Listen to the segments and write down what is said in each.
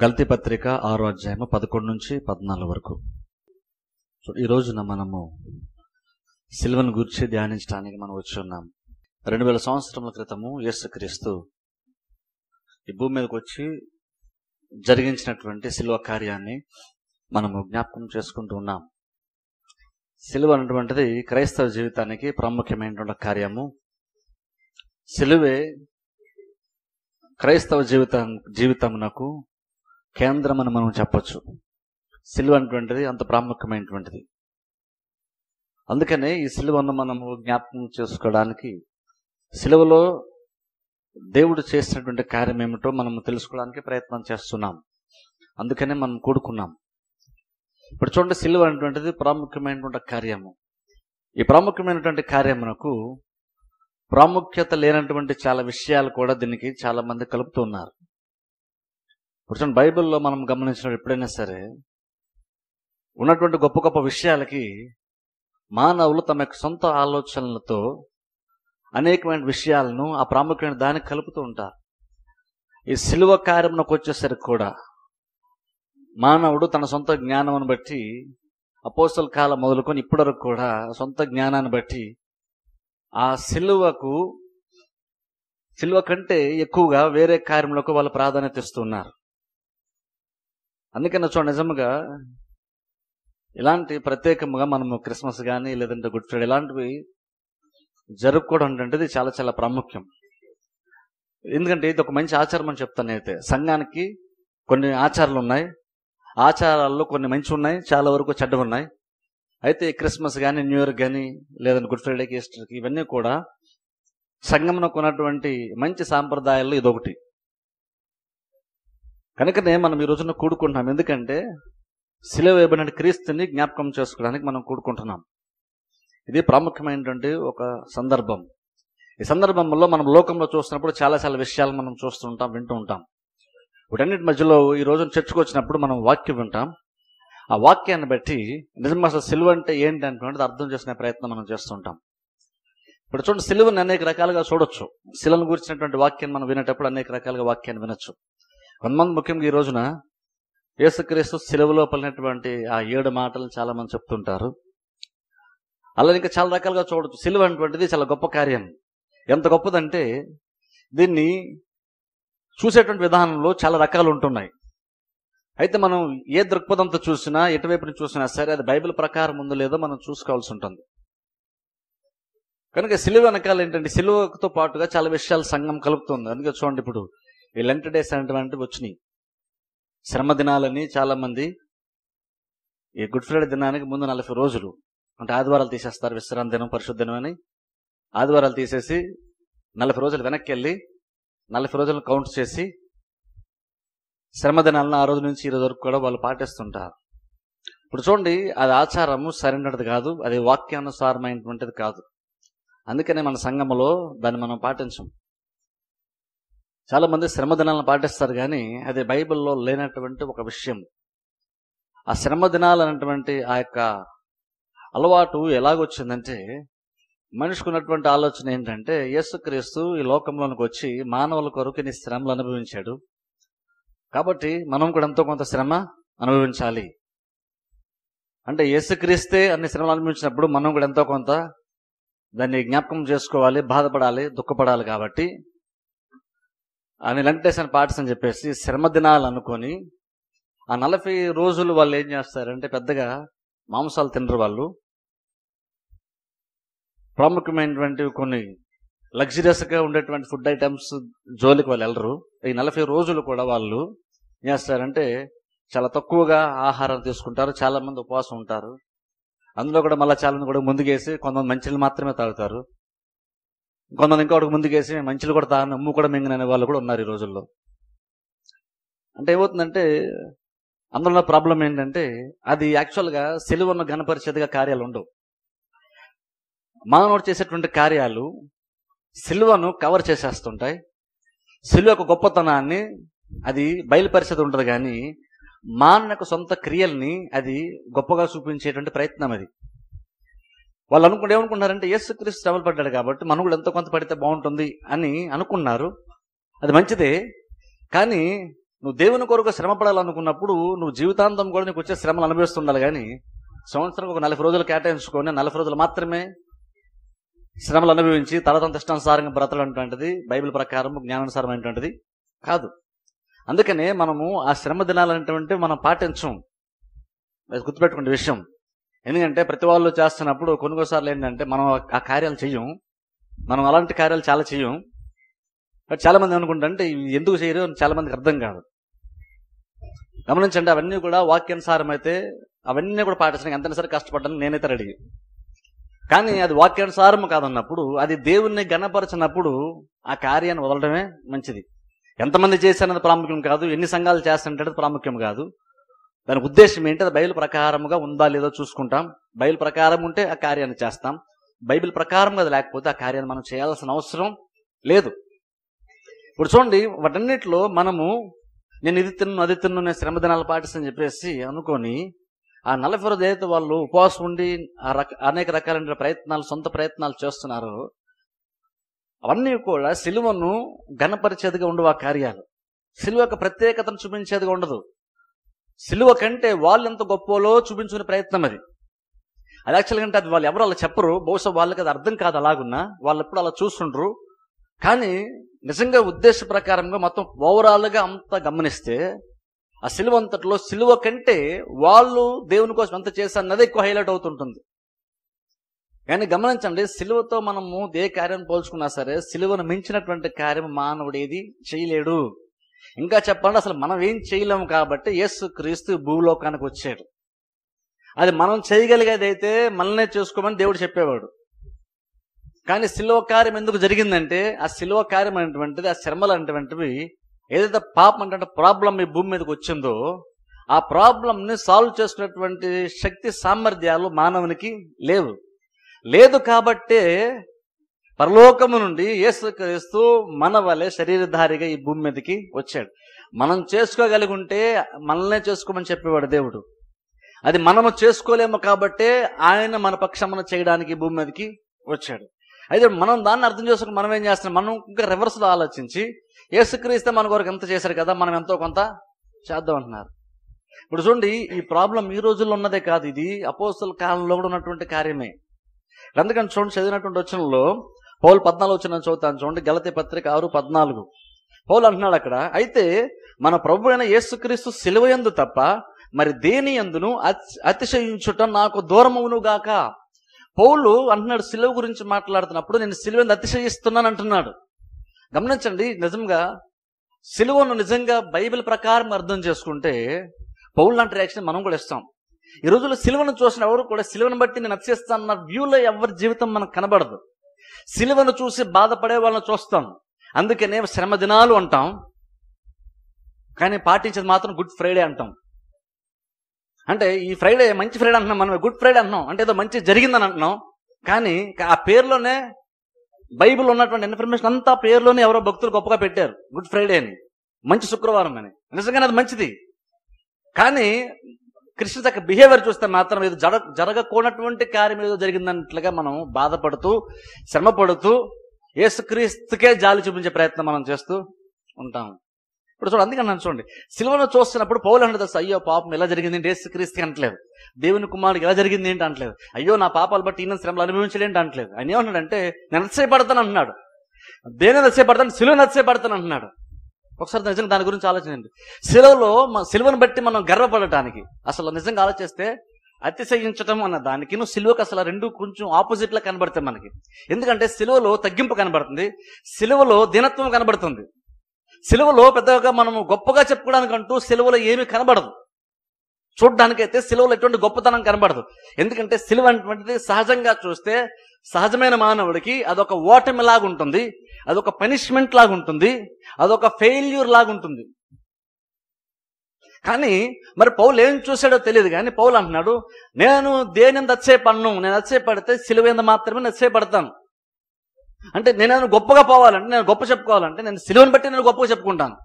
గల్తీ పత్రిక 6వ అధ్యాయము 11 నుంచి 14 వరకు. ఈ రోజున మనము సిలువను గురించి ధ్యానించడానికి మనం వచ్చి ఉన్నాం. 2000 సంవత్సరముల క్రితము యేసుక్రీస్తు ఈ భూమి మీదకి వచ్చి జరిగించినటువంటి సిలువ కార్యాన్ని మనము జ్ఞాపకం చేసుకుంటూ ఉన్నాం. సిలువ అనేటువంటిది క్రైస్తవ జీవితానికి ప్రాముఖ్యమైనటువంటి కార్యము. సిలువే క్రైస్తవ జీవితమునకు కేంద్రం అని మనం చెప్పొచ్చు. సిలువ అనేటువంటిది అంత ప్రాముఖ్యమైనటువంటిది. అందుకనే ఈ సిలువను మనము జ్ఞాపకం చేసుకోవడానికి, సిలువలో దేవుడు చేసినటువంటి కార్యం ఏమిటో మనం తెలుసుకోవడానికి ప్రయత్నం చేస్తున్నాం. అందుకనే మనం కూడుకున్నాం. ఇప్పుడు చూడండి, సిలువ అనేటువంటిది ప్రాముఖ్యమైనటువంటి కార్యము. ఈ ప్రాముఖ్యమైనటువంటి కార్యమునకు ప్రాముఖ్యత లేనటువంటి చాలా విషయాలు కూడా దీనికి చాలా మంది కలుపుతూ ఉన్నారు. ఇప్పుడు చూడండి, బైబిల్లో మనం గమనించినప్పుడు ఎప్పుడైనా సరే ఉన్నటువంటి గొప్ప గొప్ప విషయాలకి మానవులు తమ యొక్క సొంత ఆలోచనలతో అనేకమైన విషయాలను ఆ ప్రాముఖ్యమైన దానికి కలుపుతూ ఉంటారు. ఈ సిలువ కార్యమునకు వచ్చేసరికి కూడా మానవుడు తన సొంత జ్ఞానమును బట్టి అపోస్తల కాలం మొదలుకొని ఇప్పటి వరకు కూడా సొంత జ్ఞానాన్ని బట్టి ఆ సిలువ కంటే ఎక్కువగా వేరే కార్యములకు వాళ్ళు ప్రాధాన్యత ఇస్తున్నారు. అందుకని చూడండి, నిజంగా ఇలాంటి ప్రత్యేకంగా మనము క్రిస్మస్ కానీ లేదంటే గుడ్ ఫ్రైడే ఇలాంటివి జరుపుకోవడం అంటే చాలా చాలా ప్రాముఖ్యం. ఎందుకంటే ఇది ఒక మంచి ఆచారం అని చెప్తాను. అయితే సంఘానికి కొన్ని ఆచారాలు ఉన్నాయి. ఆచారాల్లో కొన్ని మంచి ఉన్నాయి, చాలా వరకు చెడ్డవి ఉన్నాయి. అయితే క్రిస్మస్ కానీ, న్యూ ఇయర్ కానీ, లేదంటే గుడ్ ఫ్రైడేకి, ఈస్టర్కి, ఇవన్నీ కూడా సంఘంలో ఉన్నటువంటి మంచి సాంప్రదాయాల్లో ఇదొకటి. కనుకనే మనం ఈ రోజున కూడుకుంటున్నాం. ఎందుకంటే సిలువ వేయబడిన క్రీస్తుని జ్ఞాపకం చేసుకోవడానికి మనం కూడుకుంటున్నాం. ఇది ప్రాముఖ్యమైనటువంటి ఒక సందర్భం. ఈ సందర్భంలో మనం లోకంలో చూస్తున్నప్పుడు చాలా చాలా విషయాలు మనం చూస్తుంటాం, వింటూ ఉంటాం. వీటన్నిటి మధ్యలో ఈ రోజున చర్చకు వచ్చినప్పుడు మనం వాక్యం వింటాం. ఆ వాక్యాన్ని బట్టి నిజంగా అసలు సిలువ అంటే ఏంటి అనుకున్నది అర్థం చేసుకునే ప్రయత్నం మనం చేస్తుంటాం. ఇప్పుడు చూడండి, సిలువని అనేక రకాలుగా చూడొచ్చు. సిలువను గురించినటువంటి వాక్యాన్ని మనం వినేటప్పుడు అనేక రకాలుగా వాక్యాన్ని వినొచ్చు. కొంతమంది ముఖ్యంగా ఈ రోజున యేసుక్రీస్తు సిలువలో పలినటువంటి ఆ 7 మాటలను చాలా మంది చెప్తుంటారు. అలా ఇంకా చాలా రకాలుగా చూడొచ్చు. సిలువ అనేటువంటిది చాలా గొప్ప కార్యం. ఎంత గొప్పదంటే దీన్ని చూసేటువంటి విధానంలో చాలా రకాలు ఉంటున్నాయి. అయితే మనం ఏ దృక్పథంతో చూసినా, ఎటువైపుని చూసినా సరే అది బైబిల్ ప్రకారం ఉందో లేదో మనం చూసుకోవాల్సి ఉంటుంది. కనుక సిలువ వెనకాల ఏంటంటే, సిలువతో పాటుగా చాలా విషయాలు సంఘం కలుపుతుంది. అందుకే చూడండి, ఇప్పుడు ఈ లెంట్ డేస్ అనేటువంటివి వచ్చినాయి. శ్రమ దినాలని చాలా మంది ఈ గుడ్ ఫ్రైడే దినానికి ముందు 40 రోజులు అంటే ఆదివారాలు తీసేస్తారు. విశ్రాంతి దినం, పరిశుద్ధ దినం అని ఆదివారాలు తీసేసి 40 రోజులు వెనక్కి వెళ్ళి 40 రోజులను కౌంట్ చేసి శ్రమ దినాలను ఆ రోజు నుంచి ఈ రోజు వరకు కూడా వాళ్ళు పాటిస్తుంటారు. ఇప్పుడు చూడండి, అది ఆచారము సరైనది కాదు, అది వాక్యానుసారమైనటువంటిది కాదు. అందుకనే మన సంఘములో దాన్ని మనం పాటించం. చాలా మంది శ్రమ దినాలను పాటిస్తారు, కానీ అది బైబిల్లో లేనటువంటి ఒక విషయం. ఆ శ్రమ దినాలు అనేటువంటి ఆ యొక్క అలవాటు ఎలాగొచ్చిందంటే, మనిషికి ఉన్నటువంటి ఆలోచన ఏంటంటే, యేసుక్రీస్తు ఈ లోకంలోనికి వచ్చి మానవుల కొరకు ఇన్ని శ్రమలు అనుభవించాడు, కాబట్టి మనం కూడా ఎంతో కొంత శ్రమ అనుభవించాలి. అంటే యేసుక్రీస్తే అన్ని శ్రమలు అనుభవించినప్పుడు మనం కూడా ఎంతో కొంత దాన్ని జ్ఞాపకం చేసుకోవాలి, బాధపడాలి, దుఃఖపడాలి. కాబట్టి అని లెంటేషన్ పార్ట్స్ అని చెప్పేసి శ్రమ దినాలు అనుకొని ఆ 40 రోజులు వాళ్ళు ఏం చేస్తారంటే, పెద్దగా మాంసాలు తినరు. వాళ్ళు ప్రాముఖ్యమైనటువంటి కొన్ని లగ్జరియస్గా ఉండేటువంటి ఫుడ్ ఐటమ్స్ జోలికి వాళ్ళు వెళ్ళరు. ఈ 40 రోజులు కూడా వాళ్ళు ఏం చేస్తారంటే చాలా తక్కువగా ఆహారం తీసుకుంటారు. చాలా మంది ఉపవాసం ఉంటారు. అందులో కూడా మళ్ళీ చాలా మంది కూడా ముందుకేసి కొంతమంది మంచిలు మాత్రమే తాగుతారు. కొంతమంది ఇంకొకటి ముందుకేసి మంచిలు కూడా తాగని అమ్ము కూడా మింగిన వాళ్ళు కూడా ఉన్నారు ఈ రోజుల్లో. అంటే ఏమవుతుందంటే, అందులో ప్రాబ్లం ఏంటంటే, అది యాక్చువల్గా సిలువను ఘనపరిచేదిగా కార్యాలు ఉండవు. మానవుడు చేసేటువంటి కార్యాలు సిలువను కవర్ చేసేస్తుంటాయి. సిలువ యొక్క గొప్పతనాన్ని అది బయలుపరిచేది ఉంటుంది, కానీ మానవ యొక్క సొంత క్రియల్ని అది గొప్పగా చూపించేటువంటి ప్రయత్నం అది. వాళ్ళు ఏమనుకున్నారంటే, యేసుక్రీస్తు శ్రమలు పడ్డాడు కాబట్టి మనం కూడా ఎంతో కొంత పడితే బాగుంటుంది అని అనుకున్నారు. అది మంచిదే. కానీ నువ్వు దేవుని కొరకు శ్రమ పడాలనుకున్నప్పుడు నువ్వు జీవితాంతం కూడా నీకు వచ్చే శ్రమలు అనుభవిస్తుండాలి. కానీ సంవత్సరం ఒక 40 రోజులు కేటాయించుకొని 40 రోజులు మాత్రమే శ్రమలు అనుభవించి తర్వాత ఇష్టానుసారంగా బ్రతకటువంటిది బైబిల్ ప్రకారం జ్ఞానానుసారమైనటువంటిది కాదు. అందుకనే మనము ఆ శ్రమ దినాలనేటువంటి మనం పాటించం. అది గుర్తుపెట్టుకునే విషయం. ఎందుకంటే ప్రతి వాళ్ళు చేస్తున్నప్పుడు కొన్నిసార్లు ఏంటంటే మనం ఆ కార్యాలు చెయ్యం. మనం అలాంటి కార్యాలు చాలా చెయ్యం. చాలా మంది అనుకుంటారంటే ఎందుకు చేయరు అని చాలా మందికి అర్థం కాదు. గమనించండి, అవన్నీ కూడా వాక్యానుసారం అయితే అవన్నీ కూడా పాటించడానికి ఎంతైనా సరే కష్టపడ్డానికి నేనైతే రెడీ. కానీ అది వాక్యానుసారం కాదన్నప్పుడు, అది దేవుణ్ణి గణపరచినప్పుడు ఆ కార్యాన్ని వదలడమే మంచిది. ఎంతమంది చేశారన్నది ప్రాముఖ్యం కాదు, ఎన్ని సంఘాలు చేస్తుంటే ప్రాముఖ్యం కాదు. దాని ఉద్దేశం ఏంటి? అది బైబిల్ ప్రకారముగా ఉందా లేదో చూసుకుంటాం. బైబిల్ ప్రకారం ఉంటే ఆ కార్యాన్ని చేస్తాం. బైబిల్ ప్రకారంగా అది లేకపోతే ఆ కార్యాన్ని మనం చేయాల్సిన అవసరం లేదు. ఇప్పుడు చూడండి, వాటన్నిటిలో మనము నేను ఇది తిన్ను అది తిన్ను నేను శ్రమ దినాలు పాటిస్తని చెప్పేసి అనుకొని ఆ 40 రోజులు ఏదైతే వాళ్ళు ఉపవాసం ఉండి అనేక రకాలైన ప్రయత్నాలు, సొంత ప్రయత్నాలు చేస్తున్నారో అవన్నీ కూడా సిలువను ఘనపరిచేదిగా ఉండవు. ఆ కార్యాలు సిలువ యొక్క ప్రత్యేకతను చూపించేదిగా ఉండదు. సిలువ కంటే వాళ్ళు ఎంత గొప్పలో చూపించుకునే ప్రయత్నం అది. అది యాక్చువల్గా అంటే అది వాళ్ళు ఎవరు అలా చెప్పరు. బహుశా వాళ్ళకి అది అర్థం కాదు. అలాగున్నా వాళ్ళు ఎప్పుడు అలా చూస్తుండ్రు. కానీ నిజంగా ఉద్దేశ ప్రకారంగా మొత్తం ఓవరాల్గా అంతా గమనిస్తే ఆ సిలువ అంతట్లో సిలువ కంటే వాళ్ళు దేవుని కోసం ఎంత చేశారన్నది ఎక్కువ హైలైట్ అవుతుంటుంది. కానీ గమనించండి, సిలువతో మనము ఏ కార్యం పోల్చుకున్నా సరే సిలువను మించినటువంటి కార్యం మానవుడు ఏది చేయలేడు. ఇంకా చెప్పండి, అసలు మనం ఏం చేయలేము కాబట్టి యేసుక్రీస్తు భూలోకానికి వచ్చాడు. అది మనం చేయగలిగేది అయితే మనల్నే చేసుకోమని దేవుడు చెప్పేవాడు. కానీ సిలువ కార్యం ఎందుకు జరిగిందంటే ఆ సిలువ కార్యం అనేటువంటిది, ఆ శ్రమలు అనేటువంటివి ఏదైతే పాపం అంటే ప్రాబ్లం ఈ భూమి మీదకి వచ్చిందో ఆ ప్రాబ్లంని సాల్వ్ చేసుకునేటువంటి శక్తి సామర్థ్యాలు మానవునికి లేదు కాబట్టే పరలోకము నుండి యేసుక్రీస్తు మన వలె శరీరధారిగా ఈ భూమి మీదకి వచ్చాడు. మనం చేసుకోగలిగి ఉంటే మనల్నే చేసుకోమని చెప్పేవాడు దేవుడు. అది మనము చేసుకోలేము కాబట్టే ఆయన మన పక్షమున చేయడానికి ఈ భూమి మీదకి వచ్చాడు. అయితే మనం దాన్ని అర్థం చేసుకుని మనం ఏం చేస్తున్నాం, మనం ఇంకా రివర్స్లో ఆలోచించి యేసుక్రీస్తు మన కొరకు ఎంత చేశారు కదా, మనం ఎంతో కొంత చేద్దాం అంటున్నారు. ఇప్పుడు చూడండి, ఈ ప్రాబ్లం ఈ రోజుల్లో ఉన్నదే కాదు, ఇది అపోస్తల కాలంలో కూడా ఉన్నటువంటి కార్యమే. అందుకని చూడండి, చదివినటువంటి వచనంలో పౌలు 14 వచనం చదువుతాను చూడండి. గలతీ పత్రిక 6:14 పౌలు అంటున్నాడు అక్కడ, అయితే మన ప్రభు అయిన యేసుక్రీస్తు సిలువయందు తప్ప మరి దేని యందును అతిశయించుట నాకు దూరమవును గాక. పౌలు అంటున్నాడు, సిలువ గురించి మాట్లాడుతున్నప్పుడు నేను సిలువను అతిశయిస్తున్నాను అంటున్నాడు. గమనించండి, నిజంగా సిలువను నిజంగా బైబిల్ ప్రకారం అర్థం చేసుకుంటే పౌలు లాంటి రియాక్షన్ మనం కూడా ఇస్తాం. ఈ రోజుల్లో సిలువను చూసిన ఎవరు కూడా సిలువను బట్టి నేను అతిశయిస్తానన్న వ్యూలో ఎవరి జీవితం మనకు కనబడదు. సిలువను చూసి బాధపడే వాళ్ళని చూస్తాం. అందుకనే శ్రమ దినాలు అంటాం, కానీ పాటించేది మాత్రం గుడ్ ఫ్రైడే అంటాం. అంటే ఈ ఫ్రైడే మంచి ఫ్రైడే అంటున్నాం, మనం గుడ్ ఫ్రైడే అంటున్నాం అంటే ఏదో మంచి జరిగిందని అంటున్నాం. కానీ ఆ పేరులోనే బైబిల్ ఉన్నటువంటి ఇన్ఫర్మేషన్ అంతా పేరులోనే ఎవరో భక్తులు గొప్పగా పెట్టారు, గుడ్ ఫ్రైడే అని, మంచి శుక్రవారం అని. నిజంగానే అది మంచిది. కానీ క్రిస్టియన్స్ యొక్క బిహేవియర్ చూస్తే మాత్రం ఏదో జరగకూడనటువంటి కార్యం ఏదో జరిగిందన్నట్లుగా మనం బాధపడుతూ శ్రమ పడుతూ యేసుక్రీస్తుకే జాలి చూపించే ప్రయత్నం మనం చేస్తూ ఉంటాం. ఇప్పుడు చూడండి, అందుకని నన్ను చూడండి, సిలువను చూస్తున్నప్పుడు పౌలు అంటే తెలుసు, అయ్యో పాపం ఎలా జరిగింది ఏంటి యేసుక్రీస్తుకి అంటలేదు, దేవుని కుమారుడికి ఎలా జరిగింది ఏంటి అంటలేదు, అయ్యో నా పాపాలు బట్టి ఈయన శ్రమలు అనుభవించలేంటి అంటలేదు. ఆయన ఏమంటున్నాడంటే నేను అతిశయపడతాను అంటున్నాడు. దేని అతిశయపడతాను? సిలువను అతిశయపడతాను అంటున్నాడు. ఒకసారి నిజంగా దాని గురించి ఆలోచించండి. సిలువను బట్టి మనం గర్వపడటానికి అసలు నిజంగా ఆలోచిస్తే అతిశయించటం అన్న దానికి సిలువకు అసలు రెండు కొంచెం ఆపోజిట్ లా కనబడతాయి మనకి. ఎందుకంటే సిలువలో తగ్గింపు కనబడుతుంది, సిలువలో దీనత్వం కనబడుతుంది. సిలువలో పెద్దగా మనము గొప్పగా చెప్పుకోవడానికంటూ సిలువలో ఏమీ కనబడదు. చూడ్డానికైతే సిలువలో ఎటువంటి గొప్పతనం కనబడదు. ఎందుకంటే సిలువ అనేటువంటిది సహజంగా చూస్తే సహజమైన మానవుడికి అదొక ఓటమి లాగుంటుంది, అదొక పనిష్మెంట్ లాగుంటుంది, అదొక ఫెయిల్యూర్ లాగుంటుంది. కానీ మరి పౌలు ఏం చూశాడో తెలియదు. కానీ పౌలు అంటున్నాడు, నేను దేని అతిశయపడను, నేను అతిశయపడితే సిలువ మీద మాత్రమే అతిశయపడతాను. అంటే నేను గొప్పగా పోవాలంటే, నేను గొప్ప చెప్పుకోవాలంటే నేను సిలువను బట్టి నేను గొప్పగా చెప్పుకుంటాను.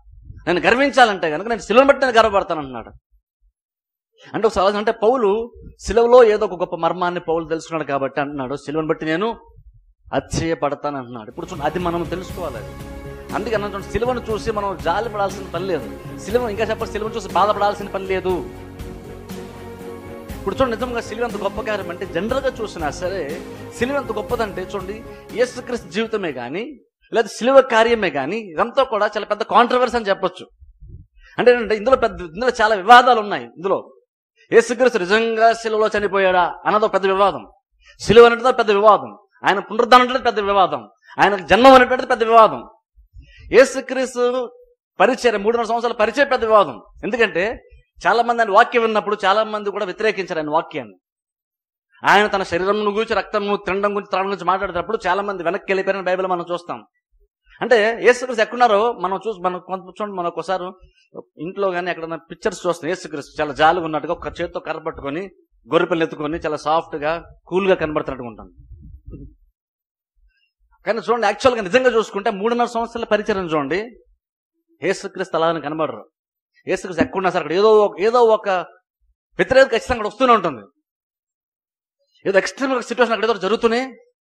నేను గర్వించాలంటే కనుక నేను సిలువను బట్టి నేను గర్వపడతాను అంటున్నాడు. అంటే ఒకసారి అంటే పౌలు సిలువలో ఏదో ఒక గొప్ప మర్మాన్ని పౌలు తెలుసుకున్నాడు కాబట్టి అంటున్నాడు, సిలువను బట్టి నేను అతిశయపడతాను అంటున్నాడు. ఇప్పుడు చూడండి, అది మనం తెలుసుకోవాలి. అందుకే అన్నటువంటి సిలువను చూసి మనం జాలి పడాల్సిన పని లేదు. ఇంకా చెప్పాలి, సిలువను చూసి బాధపడాల్సిన పని లేదు. ఇప్పుడు చూడండి, నిజంగా సిలువ ఎంత గొప్ప కార్యం అంటే, జనరల్గా చూసినా సరే సిలువ ఎంత గొప్పదంటే చూడండి, యేసుక్రీస్తు జీవితమే కానీ లేదా సిలువ కార్యమే కానీ ఇదంతా కూడా చాలా పెద్ద కాంట్రవర్సీ అని చెప్పొచ్చు. అంటే ఇందులో చాలా వివాదాలు ఉన్నాయి. ఇందులో యేసుక్రీస్తు నిజంగా సిలువలో చనిపోయాడా అన్నదో పెద్ద వివాదం, సిలువ అనేటిదో పెద్ద వివాదం, ఆయన పునరుద్ధానం అంటే పెద్ద వివాదం, ఆయనకు జన్మం అనేటువంటిది పెద్ద వివాదం, యేసుక్రీస్తు పరిచయం 3.5 సంవత్సరాల పరిచయం పెద్ద వివాదం. ఎందుకంటే చాలా మంది ఆయన వాక్యం విన్నప్పుడు చాలా మంది కూడా వ్యతిరేకించారు ఆయన వాక్యాన్ని. ఆయన తన శరీరం గురించి, రక్తం తినడం గురించి, త్రాగడం గురించి మాట్లాడేటప్పుడు చాలా మంది వెనక్కి వెళ్ళిపోయిన బైబిల్ మనం చూస్తాం. అంటే యేసుక్రీస్తు ఎక్కడున్నారో మనం ఒకసారి ఇంట్లో కానీ ఎక్కడన్నా పిక్చర్స్ చూస్తాం. యేసుక్రీస్తు చాలా జాలిగా ఉన్నట్టుగా ఒక చేతితో కర్ర పట్టుకొని గొర్రెపిల్లని ఎత్తుకొని చాలా సాఫ్ట్ గా కూల్ గా కనబడుతున్నట్టుగా ఉంటాం. కానీ చూడండి, యాక్చువల్గా నిజంగా చూసుకుంటే 3.5 సంవత్సరాల పరిచయం చూడండి, యేసుక్రీస్తు అలానే కనబడరు. యేసుక్రీస్తు ఎక్కడున్నా సరే అక్కడ ఏదో ఒక వ్యతిరేకత ఖచ్చితంగా అక్కడ వస్తూనే ఉంటుంది. ఏదో ఎక్స్ట్రీమ్ సిచ్యువేషన్ అక్కడ ఏదో జరుగుతూనే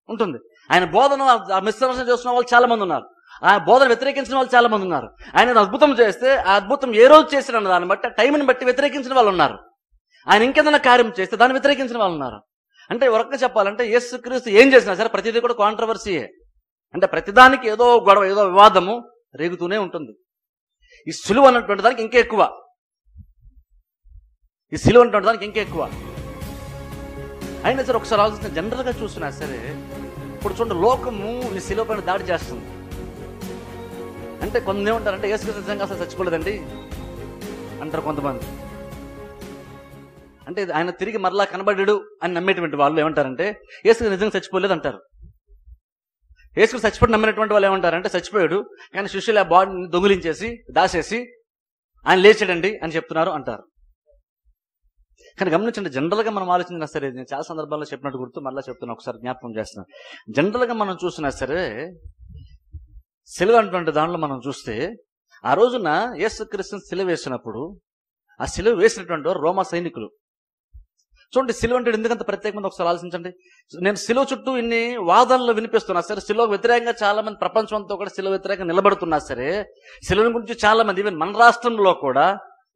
ఉంటుంది. ఆయన బోధన మిస్అండర్స్టాండ్ చేస్తున్న వాళ్ళు చాలా మంది ఉన్నారు, ఆ బోధన వ్యతిరేకించిన వాళ్ళు చాలా మంది ఉన్నారు. ఆయన అద్భుతం చేస్తే ఆ అద్భుతం ఏ రోజు చేసిన దాన్ని బట్టి, టైంని బట్టి వ్యతిరేకించిన వాళ్ళు ఉన్నారు. ఆయన ఇంకేదైనా కార్యం చేస్తే దాన్ని వ్యతిరేకించిన వాళ్ళు ఉన్నారు. అంటే వరకు చెప్పాలంటే యేసుక్రీస్తు ఏం చేసినా సరే ప్రతిదీ కూడా కాంట్రవర్సీయే. అంటే ప్రతిదానికి ఏదో గొడవ, ఏదో వివాదము రేగుతూనే ఉంటుంది. ఈ సిలువ అన్నటువంటి దానికి ఇంకా ఎక్కువ, అయినా సరే ఒకసారి ఆలోచించిన జనరల్గా చూసినా సరే ఇప్పుడు చూడండి, లోకము ఈ సిలువ పైన దాడి చేస్తుంది. అంటే కొంతమంది ఏమంటారంటే యేసుక్రీస్తు నిజంగా అసలు చచ్చిపోలేదండి అంటారు కొంతమంది. అంటే ఆయన తిరిగి మరలా కనబడ్డాడు అని నమ్మేటువంటి వాళ్ళు ఏమంటారంటే యేసుక్రీస్తు నిజంగా చచ్చిపోలేదు అంటారు. యేసుక్రీస్తు చచ్చిపోయి నమ్మినటువంటి వాళ్ళు ఏమంటారంటే చచ్చిపోయాడు కానీ శిష్యులు ఆ బాడీని దొంగిలించేసి దాచేసి ఆయన లేచాడండి అని చెప్తున్నారు అంటారు. కానీ గమనించండి, జనరల్గా మనం ఆలోచించినా సరే, నేను చాలా సందర్భాల్లో చెప్పినట్టు గుర్తు మళ్ళీ చెప్తున్నా, ఒకసారి జ్ఞాపకం చేస్తున్నాను. జనరల్గా మనం చూసినా సరే సిలువ అటువంటి దానిలో మనం చూస్తే ఆ రోజున యేసుక్రీస్తుని సిలువ వేసినప్పుడు ఆ సిలువ వేసినటువంటి వారు రోమా సైనికులు. చూడండి, సిలువ అంటే ఎందుకంత ప్రత్యేకమైన ఒకసారి ఆలోచించండి. నేను సిలువ చుట్టూ ఇన్ని వాదనలు వినిపిస్తున్నా సరే, సిలువకు వ్యతిరేకంగా చాలా మంది ప్రపంచంతో కూడా సిలువ వ్యతిరేకంగా నిలబడుతున్నా సరే, సిలువ గురించి చాలా మంది, ఈవెన్ మన రాష్ట్రంలో కూడా,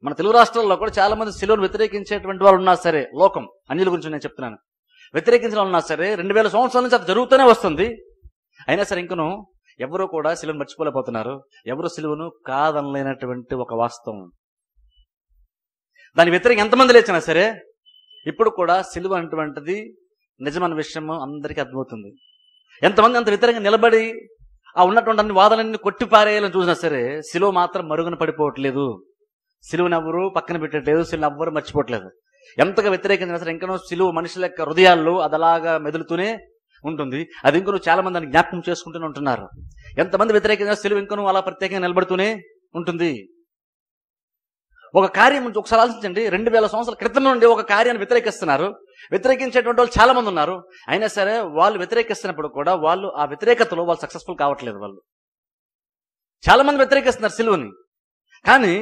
మన తెలుగు రాష్ట్రాల్లో కూడా చాలా మంది సిలువను వ్యతిరేకించేటువంటి వాళ్ళు ఉన్నా సరే, లోకం అన్యుల గురించి నేను చెప్తున్నాను, వ్యతిరేకించిన వాళ్ళు ఉన్నా సరే 2000 సంవత్సరాల నుంచి అది జరుగుతూనే వస్తుంది. అయినా సరే ఇంకను ఎవరు కూడా సిలువను మర్చిపోలేకపోతున్నారు. ఎవరు సిలువను కాదనలేనటువంటి ఒక వాస్తవం. దాని వ్యతిరేకంగా ఎంతమంది లేచినా సరే ఇప్పుడు కూడా సిలువ అటువంటిది నిజమైన విషయం అందరికీ అర్థమవుతుంది. ఎంతమంది అంత వ్యతిరేకంగా నిలబడి ఆ ఉన్నటువంటి అన్ని వాదనలన్నీ కొట్టిపారేయాలని చూసినా సరే సిలువ మాత్రం మరుగున పడిపోవట్లేదు. సిలువను ఎవ్వరు పక్కన పెట్టట్లేదు, సిలువను ఎవ్వరు మర్చిపోవట్లేదు. ఎంతగా వ్యతిరేకించినా సరే ఇంకనూ సిలువ మనుషుల యొక్క హృదయాల్లో అదలాగా మెదులుతూనే ఉంటుంది. అది ఇంకనూ చాలా మంది దాన్ని జ్ఞాపకం చేసుకుంటూనే ఉంటున్నారు. ఎంతమంది వ్యతిరేకించినా సిలువ ఇంకనూ అలా ప్రత్యేకంగా నిలబడుతూనే ఉంటుంది. ఒక కార్యం ఒకసారి ఆలోచించండి, 2000 సంవత్సరాల క్రితం నుండి ఒక కార్యాన్ని వ్యతిరేకిస్తున్నారు. వ్యతిరేకించేటువంటి వాళ్ళు చాలా మంది ఉన్నారు. అయినా సరే వాళ్ళు వ్యతిరేకిస్తున్నప్పుడు కూడా వాళ్ళు ఆ వ్యతిరేకతలో వాళ్ళు సక్సెస్ఫుల్ కావట్లేదు. వాళ్ళు చాలా మంది వ్యతిరేకిస్తున్నారు సిలువని, కానీ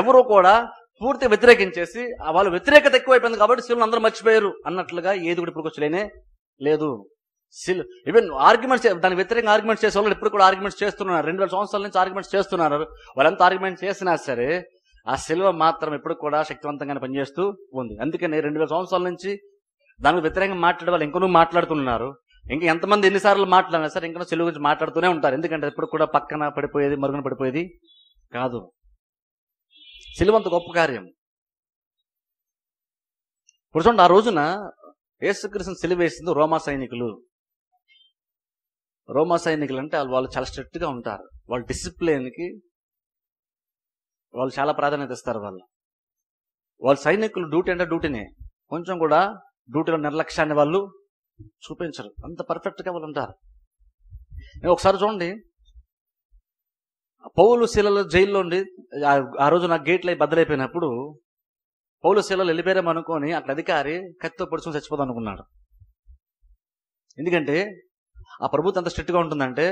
ఎవరో కూడా పూర్తి వ్యతిరేకించేసి వాళ్ళు వ్యతిరేకత ఎక్కువైపోయింది కాబట్టి సిలువను అందరూ మర్చిపోయారు అన్నట్లుగా ఏది కూడా ఇప్పుడు వచ్చలేనే లేదు. ఈవెన్ ఆర్గ్యుమెంట్స్, దాని వ్యతిరేకంగా ఆర్గ్యుమెంట్స్ చేసే వాళ్ళు ఇప్పుడు కూడా ఆర్గ్యుమెంట్స్ చేస్తున్నారు. 2000 సంవత్సరాల నుంచి ఆర్గ్యుమెంట్స్ చేస్తున్నారు. వాళ్ళంతా ఆర్గ్యుమెంట్ చేసినా సరే ఆ సిలువ మాత్రం ఎప్పుడు కూడా శక్తివంతంగానే పనిచేస్తూ ఉంది. అందుకని 2000 సంవత్సరాల నుంచి దానికి వ్యతిరేకంగా మాట్లాడే వాళ్ళు ఇంకొనూ మాట్లాడుతున్నారు. ఇంకా ఎంతమంది ఎన్నిసార్లు మాట్లాడినా సరే ఇంకా సిలువ గురించి మాట్లాడుతూనే ఉంటారు. ఎందుకంటే ఎప్పుడు కూడా పక్కన పడిపోయేది, మరుగున పడిపోయేది కాదు. సిలువ అంత గొప్ప కార్యం. ఇప్పుడు చూడండి, ఆ రోజున యేసుక్రీస్తుని సిలువ వేసింది రోమా సైనికులు. రోమా సైనికులు అంటే వాళ్ళు చాలా స్ట్రిక్ట్ గా ఉంటారు. వాళ్ళ డిసిప్లిన్కి వాళ్ళు చాలా ప్రాధాన్యత ఇస్తారు. వాళ్ళ సైనికులు డ్యూటీ అంటే డ్యూటీనే, కొంచెం కూడా డ్యూటీలో నిర్లక్ష్యాన్ని వాళ్ళు చూపించరు. అంత పర్ఫెక్ట్ గా వాళ్ళు ఉంటారు. ఒకసారి చూడండి, పౌలు శీలలో జైల్లో ఉండి ఆ రోజు నా గేట్లు అయి బద్దలైపోయినప్పుడు పౌలు శీలలో వెళ్ళిపోయారేమో అనుకొని అక్కడ అధికారి కత్తితో పొడుచుకొని చచ్చిపోదాం అనుకున్నాడు. ఎందుకంటే ఆ ప్రభుత్వం ఎంత స్ట్రిక్ట్ గా ఉంటుందంటే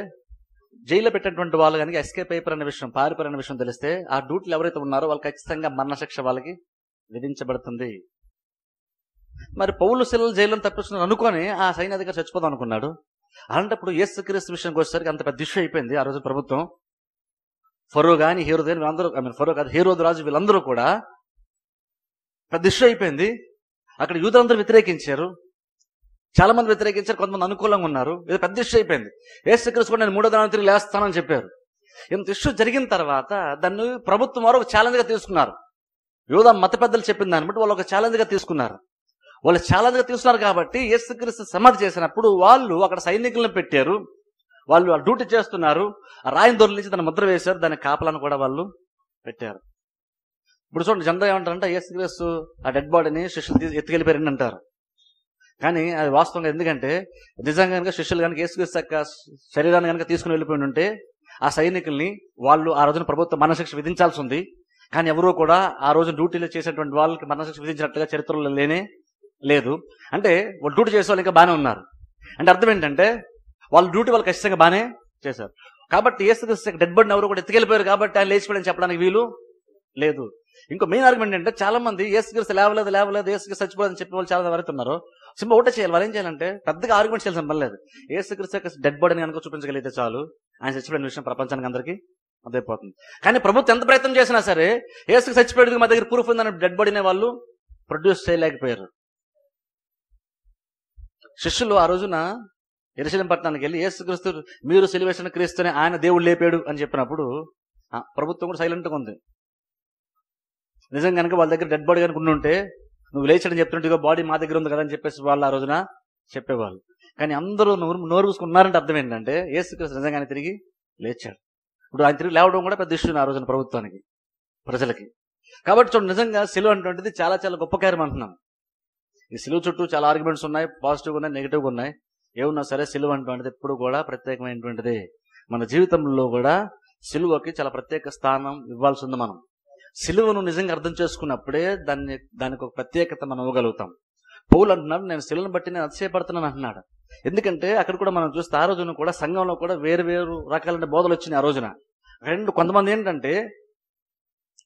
జైల్లో పెట్టినటువంటి వాళ్ళు కనుక ఎస్కేప్ అయిపోయిన విషయం, పారిపోయిన విషయం తెలిస్తే ఆ డ్యూటీలు ఎవరైతే ఉన్నారో వాళ్ళు ఖచ్చితంగా మరణశిక్ష వాళ్ళకి విధించబడుతుంది. మరి పౌలు శీలలో జైల్లో తప్పిస్తున్నారు అనుకొని ఆ సైన్యాధికారి చచ్చిపోదాం అనుకున్నాడు. అలాంటప్పుడు యేసుక్రీస్తు విషయానికి వచ్చేసరికి అంత పెద్ద ఇష్యూ అయిపోయింది ఆ రోజు ప్రభుత్వం. ఫరో కానీ హీరో కానీ వీళ్ళందరూ, ఫరో కాదు, హీరోదు రాజు, వీళ్ళందరూ కూడా పెద్ద ఇష్యూ అయిపోయింది. అక్కడ యూదులందరూ వ్యతిరేకించారు, చాలా మంది వ్యతిరేకించారు, కొంతమంది అనుకూలంగా ఉన్నారు. ఇది పెద్ద ఇష్యూ అయిపోయింది. యేసుక్రీస్తు కూడా నేను 3వ దినాన తిరిగి లేస్తానని చెప్పారు. ఇంత ఇష్యూ జరిగిన తర్వాత దాన్ని ప్రభుత్వం వారు ఒక ఛాలెంజ్గా తీసుకున్నారు. యూదా మత పెద్దలు చెప్పిన దాన్ని బట్టి వాళ్ళు ఒక ఛాలెంజ్గా తీసుకున్నారు. వాళ్ళు ఛాలెంజ్గా తీసుకున్నారు కాబట్టి యేసుక్రీస్తు సమాధి చేసినప్పుడు వాళ్ళు అక్కడ సైనికులను పెట్టారు. వాళ్ళు డ్యూటీ చేస్తున్నారు. ఆ రాయిని దొరికించి దాన్ని ముద్ర వేశారు. దాని కాపలను కూడా వాళ్ళు పెట్టారు. ఇప్పుడు చూడండి, జనరల్ ఏమంటారంటే యేసుక్రీస్తు ఆ డెడ్ బాడీని శిష్యులు ఎత్తుకెళ్ళిపోయారని అంటారు. కానీ అది వాస్తవంగా, ఎందుకంటే నిజంగా కనుక శిష్యులు కనుక యేసుక్రీస్తు యొక్క శరీరాన్ని కనుక తీసుకుని వెళ్ళిపోయి ఉంటే ఆ సైనికుల్ని వాళ్ళు ఆ రోజున ప్రభుత్వం మరణశిక్ష విధించాల్సి ఉంది. కానీ ఎవరూ కూడా ఆ రోజు డ్యూటీలో చేసేటువంటి వాళ్ళకి మరణశిక్ష విధించినట్టుగా చరిత్రలో లేనే లేదు. అంటే వాళ్ళు డ్యూటీ చేసే వాళ్ళు ఇంకా బాగానే ఉన్నారు. అంటే అర్థం ఏంటంటే వాళ్ళ డ్యూటీ వాళ్ళు ఖచ్చితంగా బాగానే చేశారు. కాబట్టి యేసుక్రీస్తు డెడ్ బాడీని ఎవరు కూడా ఎత్తుకెళ్ళిపోయారు కాబట్టి ఆయన లేచిపోయాడని చెప్పడానికి వీలు లేదు. ఇంకో మెయిన్ ఆర్గ్యుమెంట్ అంటే చాలా మంది యేసుక్రీస్తు లేవలేదు యేసుక్రీస్తు చచ్చిపోలేదని చెప్పి వాళ్ళు చాలా ఎవరైతే ఉన్నారో సింపుల్ ఒకటే చేయాలి. వాళ్ళు ఏం చేయాలంటే పెద్దగా ఆర్గ్యుమెంట్ చేయాల్సిన పని లేదు. యేసుక్రీస్తు యొక్క డెడ్ బాడీని కనుక చూపించగలిగితే చాలు, ఆయన చచ్చిపోయిన విషయం ప్రపంచానికి అందరికీ అర్థమైపోతుంది. కానీ ప్రభుత్వం ఎంత ప్రయత్నం చేసినా సరే యేసుకు చచ్చిపోయేందుకు మా దగ్గర ప్రూఫ్ ఉందని డెడ్ బాడీనే వాళ్ళు ప్రొడ్యూస్ చేయలేకపోయారు. శిష్యులు ఆ రోజున యెరూషలేము పట్టణానికి వెళ్ళి యేసుక్రీస్తు మీరు సిలువేసిన క్రీస్తునే ఆయన దేవుడు లేపాడు అని చెప్పినప్పుడు ప్రభుత్వం కూడా సైలెంట్గా ఉంది. నిజంగా కనుక వాళ్ళ దగ్గర డెడ్ బాడీ కనుక ఉండుంటే నువ్వు లేచాడని చెప్తున్నట్టుగా బాడీ మా దగ్గర ఉంది కదా అని చెప్పేసి వాళ్ళు ఆ రోజున చెప్పేవాళ్ళు. కానీ అందరూ నోరు పూసుకున్నారంటే అర్థం ఏంటంటే యేసుక్రీస్తు నిజంగానే తిరిగి లేచాడు. ఇప్పుడు ఆయన తిరిగి లేవడం కూడా పెద్ద ఇష్యూ ఆ రోజున ప్రభుత్వానికి, ప్రజలకి. కాబట్టి చూడండి, నిజంగా సిలువ అటువంటిది చాలా చాలా గొప్ప కార్యం అంటున్నాం. ఈ సిలువ చుట్టూ చాలా ఆర్గ్యుమెంట్స్ ఉన్నాయి, పాజిటివ్గా ఉన్నాయి, నెగిటివ్గా ఉన్నాయి. ఏమున్నా సరే సిలువ అటువంటిది ఎప్పుడు కూడా ప్రత్యేకమైనటువంటిది. మన జీవితంలో కూడా సిలువకి చాలా ప్రత్యేక స్థానం ఇవ్వాల్సి ఉంది. మనం సిలువను నిజంగా అర్థం చేసుకున్నప్పుడే దానికి ఒక ప్రత్యేకత మనం ఇవ్వగలుగుతాం. పౌలు అంటున్నాడు, నేను సిలువను బట్టి నేను అతిశయపడుతున్నాను అంటున్నాడు. ఎందుకంటే అక్కడ కూడా మనం చూస్తే ఆ రోజున కూడా సంఘంలో కూడా వేరు వేరు రకాలైన బోధలు వచ్చినాయి ఆ రోజున. కొంతమంది ఏంటంటే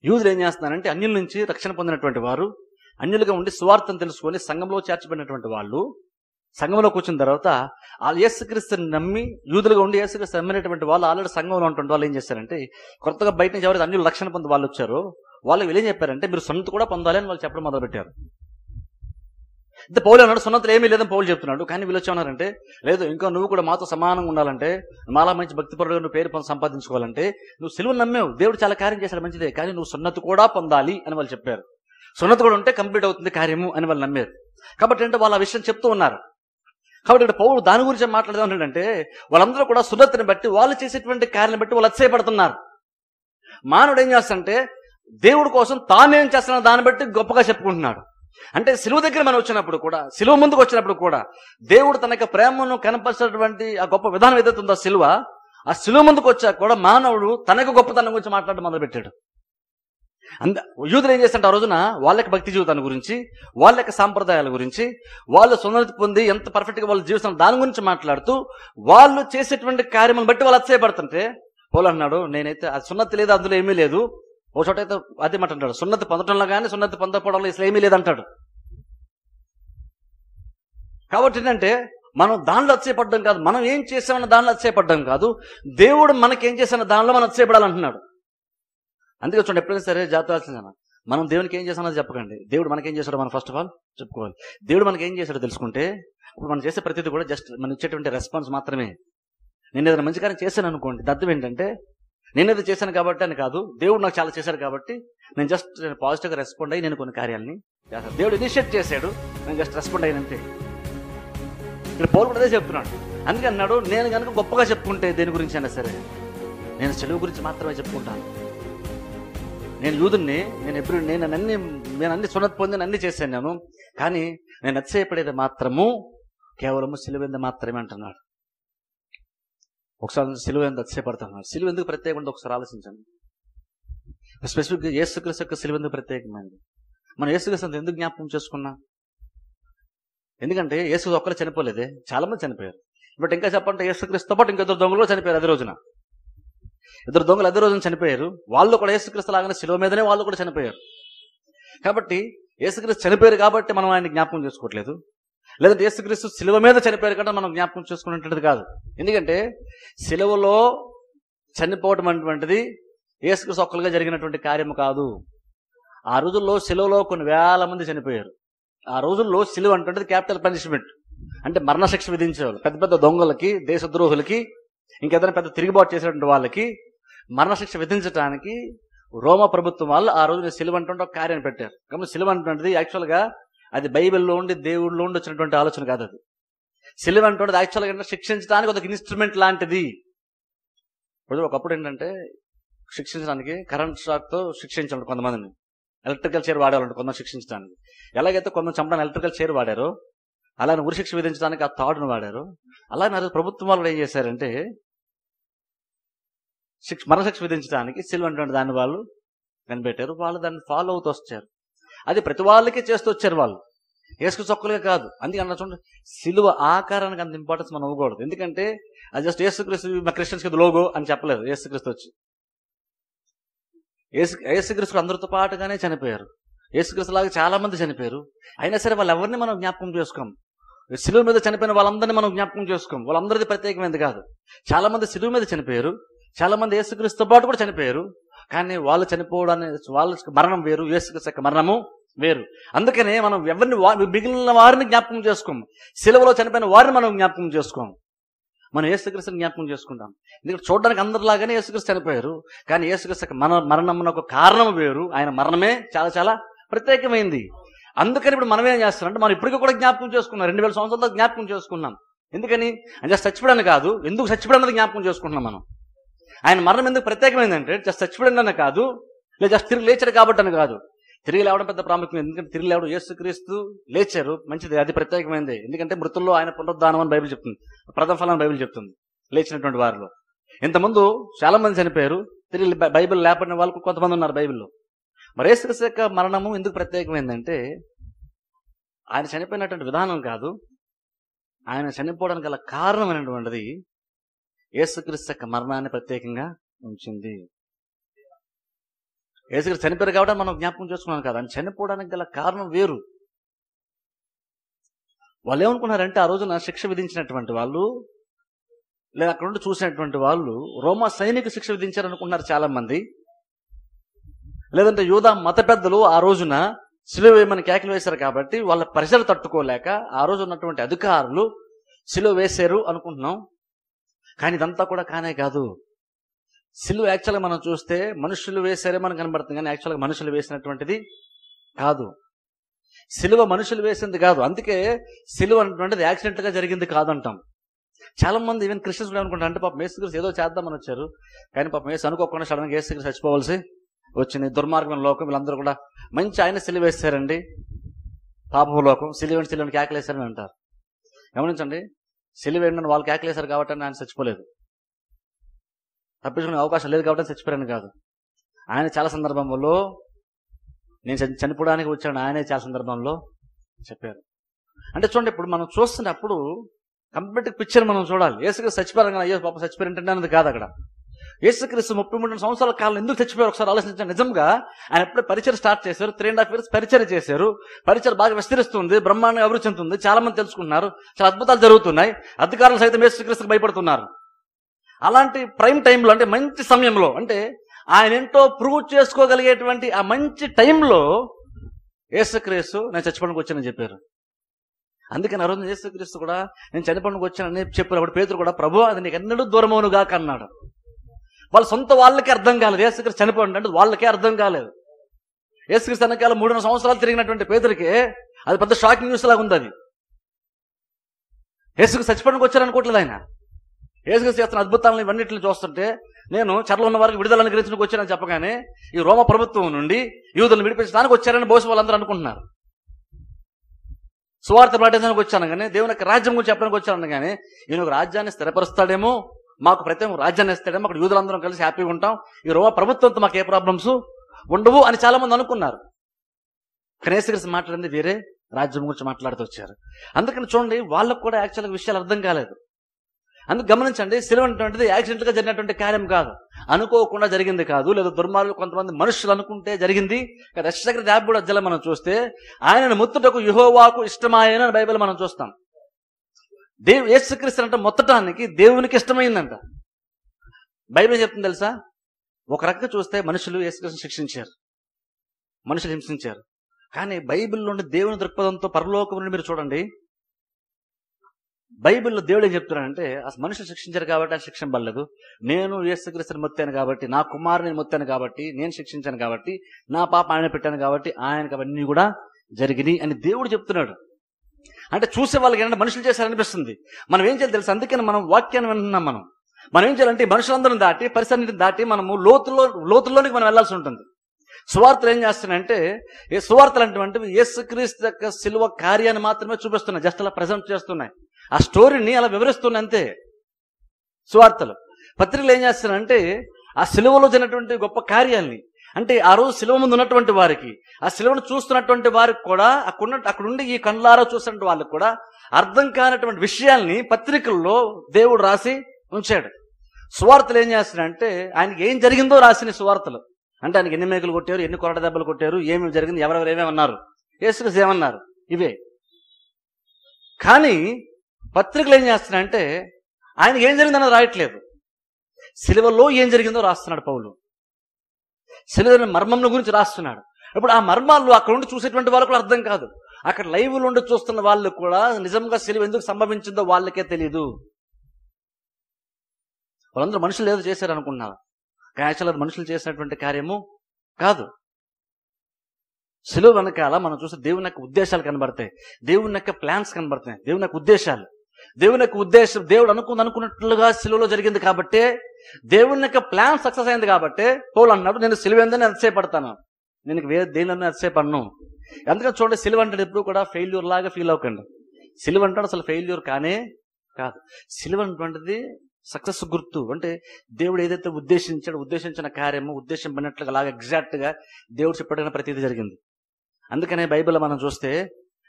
యూదులు ఏం చేస్తున్నారంటే అన్యుల నుంచి రక్షణ పొందినటువంటి వారు, అన్యులుగా ఉండి సువార్తను తెలుసుకొని సంఘంలో చేర్చబడినటువంటి వాళ్ళు సంఘంలో కూర్చున్న తర్వాత ఆ యేసుక్రీస్తుని నమ్మి యూదులుగా ఉండి యేసుక్రీస్తు నమ్మినటువంటి వాళ్ళు ఆల్రెడీ సంఘంలో ఉన్నటువంటి వాళ్ళు ఏం చేశారంటే కొత్తగా బయట నుంచి ఎవరైతే అన్యులు రక్షణ పొంది వాళ్ళు వచ్చారో వాళ్ళు వీళ్ళు ఏం చెప్పారంటే మీరు సున్నతి కూడా పొందాలి అని వాళ్ళు చెప్పడం మొదలుపెట్టారు. అయితే పౌలు అన్నాడు సున్నతులు ఏమీ లేదని పౌలు చెప్తున్నాడు. కానీ వీళ్ళు వచ్చేమన్నారంటే లేదు, ఇంకా నువ్వు కూడా మాతో సమానంగా ఉండాలంటే, మాలా మంచి భక్తిపరుడుగా నువ్వు పేరు సంపాదించుకోవాలంటే నువ్వు సిలువను నమ్మావు, దేవుడు చాలా కార్యం చేశాడు మంచిదే, కానీ నువ్వు సున్నతి కూడా పొందాలి అని వాళ్ళు చెప్పారు. సున్నతి కూడా ఉంటే కంప్లీట్ అవుతుంది కార్యము అని వాళ్ళు నమ్మారు. కాబట్టి అంటే వాళ్ళు ఆ విషయం చెప్తూ ఉన్నారు. కాబట్టి ఇక్కడ పౌలు దాని గురించి మాట్లాడదాం ఏంటంటే వాళ్ళందరూ కూడా సున్నతిని బట్టి వాళ్ళు చేసేటువంటి కార్యాలను బట్టి వాళ్ళు అతిశయపడుతున్నారు. మానవుడు ఏం చేస్తాడంటే దేవుడి కోసం తానేం చేస్తున్న దాన్ని బట్టి గొప్పగా చెప్పుకుంటున్నాడు. అంటే సిలువ దగ్గర మనం వచ్చినప్పుడు కూడా, సిలువ ముందుకు వచ్చినప్పుడు కూడా దేవుడు తన యొక్క ప్రేమను కనపరిచినటువంటి ఆ గొప్ప విధానం ఏదైతే ఉందో సిలువ, ఆ సిలువ ముందుకు వచ్చాక కూడా మానవుడు తనకు గొప్పతనం గురించి మాట్లాడడం మొదలుపెట్టాడు. యూదులు ఏం చేస్తుంటే ఆ రోజున వాళ్ళ యొక్క భక్తి జీవితాన్ని గురించి, వాళ్ళ యొక్క సాంప్రదాయాల గురించి, వాళ్ళు సున్నతి పొంది ఎంత పర్ఫెక్ట్ గా వాళ్ళు జీవిస్తున్నారు దాని గురించి మాట్లాడుతూ వాళ్ళు చేసేటువంటి కార్యములను బట్టి వాళ్ళు అతిశయపడుతుంటే పౌలు అన్నాడు నేనైతే అది సున్నతి లేదు, అందులో ఏమీ లేదు. ఓ చోట అయితే అదే మాట అంటాడు, సున్నతి పొందటంలో కానీ సున్నతి పొందకపోవడంలో అసలు ఏమీ లేదంటాడు. కాబట్టి ఏంటంటే మనం దానిలో అతిశయపడ్డం కాదు, మనం ఏం చేసామన్న దానిలో అతిశయపడ్డం కాదు, దేవుడు మనకేం చేసామన్న దానిలో మనం అతిశయపడాలంటున్నాడు. అందుకే చూడండి, ఎప్పుడైనా సరే జాగ్రత్త, మనం దేవునికి ఏం చేసామన్నది చెప్పకండి, దేవుడు మనకేం చేశాడో మనం ఫస్ట్ ఆఫ్ ఆల్ చెప్పుకోవాలి. దేవుడు మనకి ఏం చేశాడో తెలుసుకుంటే ఇప్పుడు మనం చేసే ప్రతిదీ కూడా జస్ట్ మనం ఇచ్చేటువంటి రెస్పాన్స్ మాత్రమే. నేను ఏదైనా మంచి కార్యం చేశాను అనుకోండి, అర్థం ఏంటంటే నేనేదో చేశాను కాబట్టి అని కాదు, దేవుడు నాకు చాలా చేశాడు కాబట్టి నేను జస్ట్ పాజిటివ్గా రెస్పాండ్ అయ్యి నేను కొన్ని కార్యాలని చేస్తాను. దేవుడు ఇనిషియేట్ చేశాడు, నేను జస్ట్ రెస్పాండ్ అయినంతే. ఇక్కడ పౌలు కూడా అదే చెప్తున్నాడు. అందుకే అన్నాడు నేను కనుక గొప్పగా చెప్పుకుంటే దేని గురించి అయినా సరే నేను చెలువు గురించి మాత్రమే చెప్పుకుంటాను. నేను యూదుని, నేను అన్ని సున్నతి పొంది అన్ని చేశాను నేను, కానీ నేను అతిశయపడేది మాత్రము కేవలము సిలువ మీద మాత్రమే అంటున్నాడు. ఒకసారి సిలువ ఎందుకు అతిశయపడుతున్నాడు, సిలువ ఎందుకు ప్రత్యేకమైనది ఒకసారి ఆలోచించండి. స్పెసిఫిక్గా యేసుక్రీస్తు యొక్క సిలువ ఎందుకు ప్రత్యేకమైనది? మనం యేసుక్రీస్తు ఎందుకు జ్ఞాపకం చేసుకున్నాం? ఎందుకంటే యేసు ఒక్కరు చనిపోలేదే, చాలా మంది చనిపోయారు. బట్ ఇంకా చెప్పంటే యేసుక్రీస్తుతో పాటు ఇంకా ఇద్దరు దొంగలు కూడా చనిపోయారు అదే రోజున. ఇద్దరు దొంగలు అదే రోజున చనిపోయారు. వాళ్ళు కూడా యేసుక్రీస్తు లాగానే సిలువ మీదనే వాళ్ళు కూడా చనిపోయారు. కాబట్టి యేసుక్రీస్తు చనిపోయారు కాబట్టి మనం ఆయన జ్ఞాపకం చేసుకోవట్లేదు, లేదంటే యేసుక్రీస్తు సిలువ మీద చనిపోయారు కాబట్టి మనం జ్ఞాపకం చేసుకునేటువంటిది కాదు. ఎందుకంటే సిలువలో చనిపోవటం అటువంటిది యేసుక్రీస్తు ఒక్కలుగా జరిగినటువంటి కార్యము కాదు. ఆ రోజుల్లో సిలువలో కొన్ని వేల మంది చనిపోయారు. ఆ రోజుల్లో సిలువ అంటే క్యాపిటల్ పనిష్మెంట్, అంటే మరణశిక్ష విధించేవాళ్ళు. పెద్ద పెద్ద దొంగలకి, దేశద్రోహులకి, ఇంకేదైనా పెద్ద తిరుగుబాటు చేసేటువంటి వాళ్ళకి మరణశిక్ష విధించడానికి రోమా ప్రభుత్వం వాళ్ళు ఆ రోజున సిలువ అంటే ఒక కార్యాన్ని పెట్టారు. కాబట్టి సిలువ అంటే యాక్చువల్గా అది బైబిల్లో ఉండి దేవుళ్ళలో ఉండి వచ్చినటువంటి ఆలోచన కాదు. అది సిలువ అంటే యాక్చువల్గా శిక్షించడానికి ఒక ఇన్స్ట్రుమెంట్ లాంటిది. ఒకప్పుడు ఏంటంటే శిక్షించడానికి కరెంట్ షాక్తో శిక్షించాలి కొంతమందిని, ఎలక్ట్రికల్ చైర్ వాడేవాళ్ళు కొంతమంది శిక్షించడానికి. ఎలాగైతే కొంతమంది చంపడానికి ఎలక్ట్రికల్ చైర్ వాడారో అలానే ఉరిశిక్ష విధించడానికి ఆ తాడును వాడారు. అలాగే ప్రభుత్వం వాళ్ళు ఏం చేశారంటే మరణశిక్ష విధించడానికి సిలువ అంటే దాన్ని వాళ్ళు కనిపెట్టారు. వాళ్ళు దాన్ని ఫాలో అవుతూ వచ్చారు. అది ప్రతి వాళ్ళకి చేస్తూ వచ్చారు వాళ్ళు, యేసుక్రీస్తు ఒక్కలుగా కాదు. అందుకని చూడండి, సిలువ ఆకారానికి అంత ఇంపార్టెన్స్ మనం ఇవ్వకూడదు. ఎందుకంటే అది జస్ట్ యేసుక్రీస్తు మా క్రిస్టియన్స్కి లోగో అని చెప్పలేదు. యేసుక్రీస్తు వచ్చి యేసుక్రీస్తు అందరితో పాటుగానే చనిపోయారు. యేసుక్రీస్తు లాగా చాలా మంది చనిపోయారు. అయినా సరే వాళ్ళు ఎవరిని మనం జ్ఞాపకం చేసుకోం. సిలువ మీద చనిపోయిన వాళ్ళందరినీ మనం జ్ఞాపకం చేసుకోం. వాళ్ళందరిది ప్రత్యేకమైనది కాదు. చాలా మంది సిలువ మీద చనిపోయారు, చాలా మంది యేసుక్రీస్తుతో పాటు కూడా చనిపోయారు. కానీ వాళ్ళు చనిపోవడానికి వాళ్ళ మరణం వేరు, యేసుక్రీస్తు యొక్క మరణము వేరు. అందుకనే మనం ఎవరిని మిగిలిన వారిని జ్ఞాపకం చేసుకోము. సిలువలో చనిపోయిన వారిని మనం జ్ఞాపకం చేసుకోము. మనం యేసుక్రీస్తుని జ్ఞాపకం చేసుకుంటాం. ఎందుకంటే చూడడానికి అందరిలాగానే యేసుక్రీస్తు చనిపోయారు, కానీ యేసుక్రీస్తు మరణం ఒక కారణం వేరు. ఆయన మరణమే చాలా చాలా ప్రత్యేకమైంది. అందుకని ఇప్పుడు మనం ఏం చేస్తున్నాం అంటే మనం ఇప్పటికీ కూడా జ్ఞాపకం చేసుకున్నాం. 2000 సంవత్సరాలతో జ్ఞాపకం చేసుకున్నాం. ఎందుకని జస్ట్ చచ్చిపోవడానికి కాదు, ఎందుకు చచ్చిపోవడానికి జ్ఞాపకం చేసుకుంటున్నాం మనం. ఆయన మరణం ఎందుకు ప్రత్యేకమైందంటే జస్ట్ చచ్చిపోవడానికి కాదు, లేదా జస్ట్ తిరిగి లేచారు కాబట్టి అని కాదు. తిరిగి లేవడం పెద్ద ప్రాముఖ్యం. ఎందుకంటే తిరిగి లేవడం, యేసుక్రీస్తు లేచారు, మంచిది, అది ప్రత్యేకమైనది. ఎందుకంటే మృతుల్లో ఆయన పునరుద్ధానం అని బైబిల్ చెప్తుంది, ప్రథమ ఫలం బైబిల్ చెప్తుంది. లేచినటువంటి వారిలో ఇంతకుముందు చాలా మంది చనిపోయారు, తిరిగి బైబిల్ లేపడిన వాళ్ళు కొంతమంది ఉన్నారు బైబిల్లో. మరి యేసుక్రీస్తు యొక్క మరణము ఎందుకు ప్రత్యేకమైందంటే ఆయన చనిపోయినటువంటి విధానం కాదు, ఆయన చనిపోవడానికి గల కారణం అనేటువంటిది యేసుక్రీస్తు యొక్క మరణాన్ని ప్రత్యేకంగా ఉంచింది. యేసుక్రీస్తు చనిపోయారు కాబట్టి మనం జ్ఞాపకం చేసుకున్నాం కాదు, ఆయన చనిపోవడానికి గల కారణం వేరు. వాళ్ళు ఏమనుకున్నారంటే ఆ రోజున శిక్ష విధించినటువంటి వాళ్ళు, లేదా అక్కడ నుండి చూసినటువంటి వాళ్ళు రోమా సైనిక శిక్ష విధించారనుకున్నారు చాలా మంది. లేదంటే యూదా మత పెద్దలు ఆ రోజున సిలువ వేయమని కేకలు వేశారు కాబట్టి వాళ్ళ ప్రెషర్ తట్టుకోలేక ఆ రోజు ఉన్నటువంటి అధికారులు సిలువ వేశారు అనుకుంటున్నాం. కానీ ఇదంతా కూడా కానే కాదు. సిలువ యాక్చువల్గా మనం చూస్తే మనుషులు వేసారే మనకు కనబడుతుంది, కానీ యాక్చువల్గా మనుషులు వేసినటువంటిది కాదు. సిలువ మనుషులు వేసింది కాదు. అందుకే సిలువ అనేటువంటిది యాక్సిడెంట్గా జరిగింది కాదంటాం. చాలా మంది ఈవెన్ క్రిస్టియన్స్ కూడా అనుకుంటారు అంటే పాపం యేసుక్రీస్తు ఏదో చేద్దామని వచ్చారు, కానీ పాపం యేసు అనుకోకుండా సడన్గా యేసుక్రీస్తు చచ్చిపోవాల్సి వచ్చింది. దుర్మార్గమైన లోకం వీళ్ళందరూ కూడా మంచి ఆయన సిలువ వేస్తారండి, పాపపు లోకం సిలువని కేకలేశారని అంటారు. గమనించండి, సిలువ ఏంటని వాళ్ళు కేకలేశారు కాబట్టి ఆయన చచ్చిపోలేదు, తప్పించుకునే అవకాశం లేదు కాబట్టి చచ్చిపోయాను కాదు. ఆయన చాలా సందర్భంలో నేను చనిపోవడానికి వచ్చాను ఆయనే చాలా సందర్భంలో చెప్పారు. అంటే చూడండి, ఇప్పుడు మనం చూస్తున్నప్పుడు కంప్లీట్ పిక్చర్ మనం చూడాలి. యేసుక్రీస్తు చచ్చిపోయారు కానీ అయ్యో పాపం చచ్చిపోయారంటే అన్నది కాదు. అక్కడ యేసుక్రీస్తు 33 సంవత్సరాల కాలం ఎందుకు చచ్చిపోయారు ఒకసారి ఆలోచించండి. నిజంగా ఆయన ఎప్పుడే పరిచయం స్టార్ట్ చేశారు, 3.5 years పరిచయం చేశారు. పరిచయం బాగా విస్తరిస్తుంది, బ్రహ్మాండంగా అభివృద్ధి చెందుతుంది, చాలా మంది తెలుసుకుంటున్నారు, చాలా అద్భుతాలు జరుగుతున్నాయి, అధికారులు సైతం యేసుక్రీస్తుకు భయపడుతున్నారు. అలాంటి ప్రైమ్ టైంలో, అంటే మంచి సమయంలో, అంటే ఆయన ఏంటో ప్రూవ్ చేసుకోగలిగేటువంటి ఆ మంచి టైంలో యేసుక్రీస్తు నేను చచ్చిపోవడానికి వచ్చానని చెప్పారు. అందుకని ఆ రోజు యేసుక్రీస్తు కూడా నేను చనిపోవడానికి వచ్చానని చెప్పారు. అప్పుడు పేతురు కూడా ప్రభు అది నీకు ఎన్నడూ దూరమవునుగా అన్నాడు. వాళ్ళ సొంత వాళ్ళకే అర్థం కాలేదు యేసుక్రీస్తు చనిపోండి అంటే, వాళ్ళకే అర్థం కాలేదు. యేసుక్రీస్తు వెనకాల 3.5 సంవత్సరాలు తిరిగినటువంటి పేతురికి అది పెద్ద షాకింగ్ న్యూస్ లాగా ఉంది. అది యేసుక్రీస్తు చచ్చిపోవడానికి వచ్చారనుకోవట్లేదు ఆయన. యేసుక్రీస్తు చేస్తున్న అద్భుతాలను ఇవన్నిటిని చూస్తుంటే నేను చెరలో ఉన్న వారికి విడుదల అనుగ్రహించడానికి వచ్చానని చెప్పగానే ఈ రోమ ప్రభుత్వం నుండి యూదులను విడిపించడానికి వచ్చారని బహుశా వాళ్ళందరూ అనుకుంటున్నారు. సువార్త ప్రకటించడానికి వచ్చాను కానీ, దేవుని యొక్క రాజ్యం గురించి చెప్పడానికి వచ్చాను కానీ, ఈయన ఒక రాజ్యాన్ని స్థిరపరుస్తాడేమో, మాకు ప్రత్యేక రాజ్యాన్ని ఇస్తాడేమో, అక్కడ యూదులందరం కలిసి హ్యాపీగా ఉంటాం, ఈ రోమ ప్రభుత్వంతో మాకు ఏ ప్రాబ్లమ్స్ ఉండవు అని చాలా మంది అనుకున్నారు. కానీ యేసుక్రీస్తు మాట్లాడింది వేరే రాజ్యం గురించి మాట్లాడుతూ వచ్చారు. అందుకని చూడండి, వాళ్ళకు కూడా యాక్చువల్గా విషయాలు అర్థం కాలేదు. అందుకు గమనించండి, సిలువ అనేటువంటిది యాక్సిడెంట్గా జరిగినటువంటి కార్యం కాదు, అనుకోకుండా జరిగింది కాదు, లేదా దుర్మార్గులు కొంతమంది మనుషులు అనుకుంటే జరిగింది. రక్షకుడి 53 అధ్యాయం మనం చూస్తే ఆయనను ముత్తుటకు యెహోవాకు ఇష్టమాయన బైబిల్ మనం చూస్తాం. యేసుక్రీస్తు అంటే మొత్తటానికి దేవునికి ఇష్టమైందంట. బైబిల్ చెప్తుంది తెలుసా, ఒక రకంగా చూస్తే మనుషులు యేసుక్రీస్తుని శిక్షించారు, మనుషులు హింసించారు. కానీ బైబిల్లోని దేవుని దృక్పథంతో పరలోకం నుండి మీరు చూడండి, బైబిల్లో దేవుడు ఏం చెప్తున్నాడంటే, అసలు మనుషులు శిక్షించారు కాబట్టి ఆయన శిక్షింపబడలేదు. నేను యేసుక్రీస్తుని మొత్తాను కాబట్టి, నా కుమారుని మొత్తాను కాబట్టి, నేను శిక్షించాను కాబట్టి, నా పాప ఆయన పెట్టాను కాబట్టి ఆయనకు అవన్నీ కూడా జరిగినాయి అని దేవుడు చెప్తున్నాడు. అంటే చూసే వాళ్ళకి ఏంటంటే మనుషులు చేశారనిపిస్తుంది. మనం ఏం చేయాలి తెలుసు? అందుకని మనం వాక్యాన్ని వింటున్నాం. మనం ఏం చేయాలంటే మనుషులందరం దాటి, పరిసరాన్ని దాటి మనము లోతుల్లోనికి మనం వెళ్లాల్సి ఉంటుంది. సువార్తలు ఏం చేస్తున్నాయంటే, ఏ సువార్తలు అంటే యేసుక్రీస్తు యొక్క శిలువ కార్యాన్ని మాత్రమే చూపిస్తున్నాయి, జస్ట్ అలా ప్రజెంట్ చేస్తున్నాయి, ఆ స్టోరీని అలా వివరిస్తున్నాయి అంతే సువార్తలు. పత్రికలు ఏం చేస్తున్నాయంటే ఆ శిలువలో జరిగినటువంటి గొప్ప కార్యాల్ని, అంటే ఆ రోజు శిలువ ముందు ఉన్నటువంటి వారికి, ఆ శిలువను చూస్తున్నటువంటి వారికి కూడా, అక్కడుండి ఈ కళ్ళారా చూస్తున్న వాళ్ళకి కూడా అర్థం కానటువంటి విషయాల్ని పత్రికల్లో దేవుడు రాసి ఉంచాడు. సువార్తలు ఏం చేస్తున్నాయంటే ఆయనకి ఏం జరిగిందో రాసిన సువార్తలు. అంటే ఆయనకి ఎన్ని మేకలు కొట్టారు, ఎన్ని కొరట దెబ్బలు కొట్టారు, ఏమి జరిగింది, ఎవరెవరు ఏమేమన్నారు, యేసుక్రీస్తు ఏమన్నారు, ఇవే. కానీ పత్రికలు ఏం చేస్తున్నాయంటే ఆయనకి ఏం జరిగిందన్నది రాయట్లేదు, శిలువలో ఏం జరిగిందో రాస్తున్నాడు పౌలు. శిలువ మర్మం గురించి రాస్తున్నాడు. ఇప్పుడు ఆ మర్మాలు అక్కడ ఉండి చూసేటువంటి వాళ్ళకు కూడా అర్థం కాదు, అక్కడ లైవ్లో ఉండి చూస్తున్న వాళ్ళు కూడా నిజంగా శిలువ ఎందుకు సంభవించిందో వాళ్ళకే తెలియదు. వాళ్ళందరూ మనుషులు ఏదో చేశారు అనుకున్నారు, కానీ యాక్చువల్గా మనుషులు చేసినటువంటి కార్యము కాదు. శిలువ వెనకాల మనం చూస్తే దేవుని యొక్క ఉద్దేశాలు కనబడతాయి, దేవుని యొక్క ప్లాన్స్ కనబడతాయి, దేవుని యొక్క ఉద్దేశాలు. దేవుని యొక్క ఉద్దేశం దేవుడు అనుకున్నట్లుగా శిలువలో జరిగింది కాబట్టి, దేవుని యొక్క ప్లాన్ సక్సెస్ అయింది కాబట్టి పౌలు అన్నాడు, నేను శిలువ ఏందని అతిశయపడతాను, నేను వేరే దేనిలోనే అతిశయపడను. అందుకని చూడండి, శిలువ అంటే ఎప్పుడు కూడా ఫెయిల్యూర్ లాగా ఫీల్ అవ్వకండి. శిలువ అంటే అసలు ఫెయిల్యూర్ కానే కాదు. శిలువ అనేటువంటిది సక్సెస్ గుర్తు. అంటే దేవుడు ఏదైతే ఉద్దేశించిన కార్యము ఉద్దేశించినట్లుగా అలాగా ఎగ్జాక్ట్ గా దేవుడు చెప్పడం ప్రతిదీ జరిగింది. అందుకనే బైబిల్ మనం చూస్తే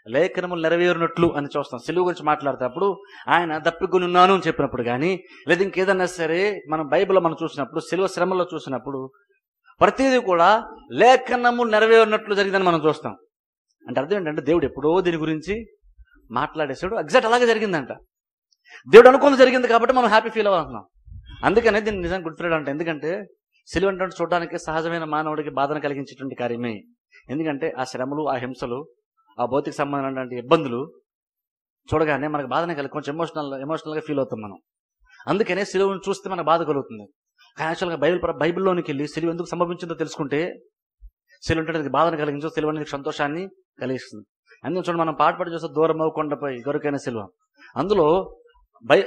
లేఖనములు నెరవేరినట్లు అని చూస్తాం. శిలువ గురించి మాట్లాడేటప్పుడు ఆయన దప్పికొని ఉన్నాను అని చెప్పినప్పుడు కానీ, లేదా ఇంకేదన్నా సరే మనం బైబిల్లో మనం చూసినప్పుడు, శిలువ శ్రమలో చూసినప్పుడు ప్రతిదీ కూడా లేఖనము నెరవేరినట్లు జరిగిందని మనం చూస్తాం. అంటే అర్థం ఏంటంటే దేవుడు ఎప్పుడో దీని గురించి మాట్లాడేశాడు, ఎగ్జాక్ట్ అలాగే జరిగిందంట. దేవుడు అనుకుంది జరిగింది కాబట్టి మనం హ్యాపీ ఫీల్ అవుతున్నాం. అందుకనే దీన్ని నిజంగా గుడ్ ఫ్రైడే అంటే, ఎందుకంటే శిలువ అంటే చూడడానికి సహజమైన మానవుడికి బాధను కలిగించేటువంటి కార్యమే. ఎందుకంటే ఆ శ్రమలు, ఆ హింసలు, ఆ భౌతిక సంబంధమైనటువంటి ఇబ్బందులు చూడగానే మనకు బాధనే కలిగి కొంచెం ఎమోషనల్గా ఫీల్ అవుతాం మనం. అందుకనే శిలువను చూస్తే మనకు బాధ కలుగుతుంది. కానీ యాక్చువల్గా బైబిల్లోనికి వెళ్ళి శిలువ ఎందుకు సంభవించిందో తెలుసుకుంటే, శిలువ అంటే బాధను కలిగించు, శిలువ అనేది సంతోషాన్ని కలిగిస్తుంది. అందుకని చూడండి, మనం పాట చూస్తే దూరం అవ్వకుండాపై గరుకైన శిలువ, అందులో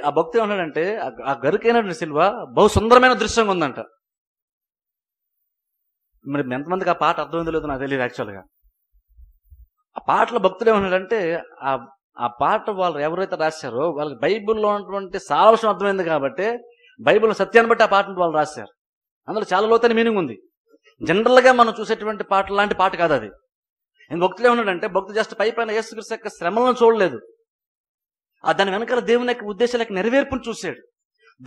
ఆ భక్తి ఏమన్నాడంటే ఆ గరుకైన శిలువ బహు సుందరమైన దృశ్యంగా ఉందంట. మరి ఎంతమందికి ఆ పాట అర్థమైందో లేదో నాకు తెలియదు. యాక్చువల్గా ఆ పాటలో భక్తుడు ఏమన్నాడంటే, ఆ పాట వాళ్ళు ఎవరైతే రాశారో వాళ్ళకి బైబిల్లో ఉన్నటువంటి సారాంశం అర్థమైంది కాబట్టి, బైబిల్ సత్యాన్ని బట్టి ఆ పాటను వాళ్ళు రాశారు. అందులో చాలా లోతైన మీనింగ్ ఉంది. జనరల్గా మనం చూసేటువంటి పాట లాంటి పాట కాదు అది. భక్తులు ఏమన్నాడంటే, భక్తుడు జస్ట్ పైన యేసుక్రీస్తు యొక్క శ్రమలను చూడలేదు, దాని వెనకాల దేవుని యొక్క ఉద్దేశాలకు నెరవేర్పును చూశాడు.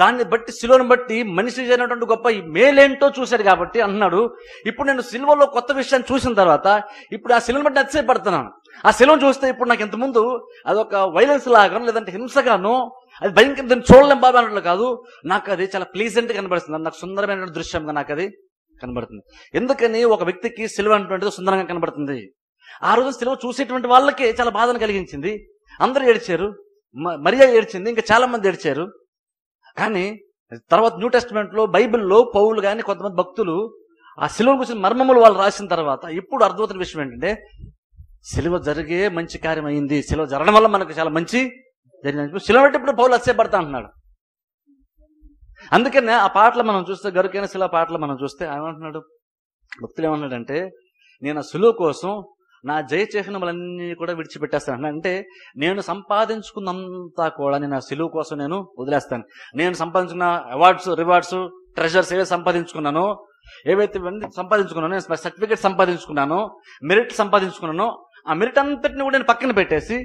దాన్ని బట్టి, శిలువను బట్టి మనిషి చేసినటువంటి గొప్ప మేలేంటో చూశాడు కాబట్టి అన్నాడు, ఇప్పుడు నేను సిలువలో కొత్త విషయాన్ని చూసిన తర్వాత ఇప్పుడు ఆ శిలువను బట్టి అతిశయపడుతున్నాను. ఆ శిలువను చూస్తే ఇప్పుడు నాకు ఇంతకుముందు అదొక వైలెన్స్ లాగాను, లేదంటే హింసగాను, అది భయంకర, దాన్ని చూడలేం బాబా అన్నట్లు కాదు, నాకు అది చాలా ప్లీజెంట్ కనబడుతుంది, నాకు సుందరమైన దృశ్యంగా నాకు అది కనబడుతుంది. ఎందుకని ఒక వ్యక్తికి శిలువ అనేటువంటిది సుందరంగా కనబడుతుంది. ఆ రోజు శిలువ చూసేటువంటి వాళ్ళకే చాలా బాధను కలిగించింది. అందరూ ఏడ్చారు, మరియా ఏడ్చింది, ఇంకా చాలా మంది ఏడ్చారు. కానీ తర్వాత న్యూ టెస్టిమెంట్ లో, బైబిల్లో పౌలు కానీ కొంతమంది భక్తులు ఆ శిలువ గురించి మర్మములు వాళ్ళు రాసిన తర్వాత ఇప్పుడు అర్థమవుతున్న విషయం ఏంటంటే, శిలువ జరిగే మంచి కార్యం అయింది, శిలువ జరగడం వల్ల మనకు చాలా మంచి జరిగింది. శిలువ బట్టి ఇప్పుడు పౌలు అతిశయపడతా అంటున్నాడు. అందుకనే ఆ పాటలు మనం చూస్తే, గరుకైన శిలువ పాటలు మనం చూస్తే ఏమంటున్నాడు, భక్తులు ఏమన్నాడంటే, నేను ఆ శిలువ కోసం నా జయ చిహ్నములన్నీ కూడా విడిచిపెట్టేస్తాను. అంటే నేను సంపాదించుకున్నంతా కూడా నేను ఆ శిలువ కోసం నేను వదిలేస్తాను. నేను సంపాదించుకున్న అవార్డ్స్, రివార్డ్స్, ట్రెజర్స్ ఏవైతే సంపాదించుకున్నానో, ఏవైతే సంపాదించుకున్నానో, నేను సర్టిఫికేట్ సంపాదించుకున్నానో, మెరిట్ సంపాదించుకున్నానో, ఆ మెరిట్ అంతటిని కూడా నేను పక్కన పెట్టేసి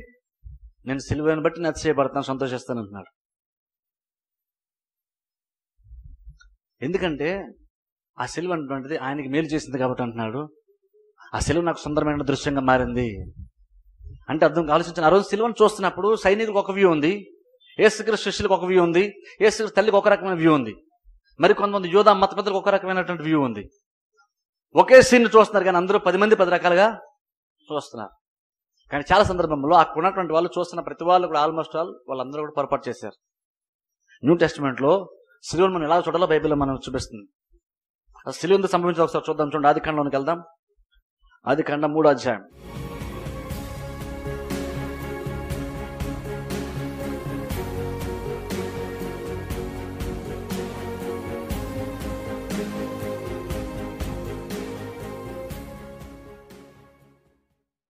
నేను శిలువను బట్టి నేను అతిశయపడతాను, సంతోషిస్తాను అంటున్నాడు. ఎందుకంటే ఆ శిలువ అనేటువంటిది ఆయనకి మేలు చేసింది కాబట్టి అంటున్నాడు, ఆ శిలువ నాకు సుందరమైన దృశ్యంగా మారింది. అంటే అర్థం ఆలోచించిన, ఆ రోజు శిలువను చూస్తున్నప్పుడు సైనికులకు ఒక వ్యూ ఉంది, యేసుక్రీస్తు శిష్యులకు ఒక వ్యూ ఉంది, యేసుక్రీస్తు తల్లికి ఒక రకమైన వ్యూ ఉంది. మరి కొంతమంది యోధా మత పెద్దలకు ఒక రకమైనటువంటి వ్యూ ఉంది. ఒకే సీన్ చూస్తున్నారు కానీ అందరూ 10 మంది 10 రకాలుగా చూస్తున్నారు. కానీ చాలా సందర్భంలో అక్కడ ఉన్నటువంటి వాళ్ళు చూస్తున్న ప్రతి వాళ్ళు కూడా ఆల్మోస్ట్ వాళ్ళందరూ కూడా పొరపాటు చేశారు. న్యూ టెస్టిమెంట్లో సిలువను మనం ఎలా చూడాలో బైబిల్లో మనం చూపిస్తుంది. సిలువ ఎందుకు సంభవించి ఒకసారి చూద్దాం. చూడండి, ఆదికాండంలోకి వెళ్దాం. ఆదికాండం 3వ అధ్యాయం.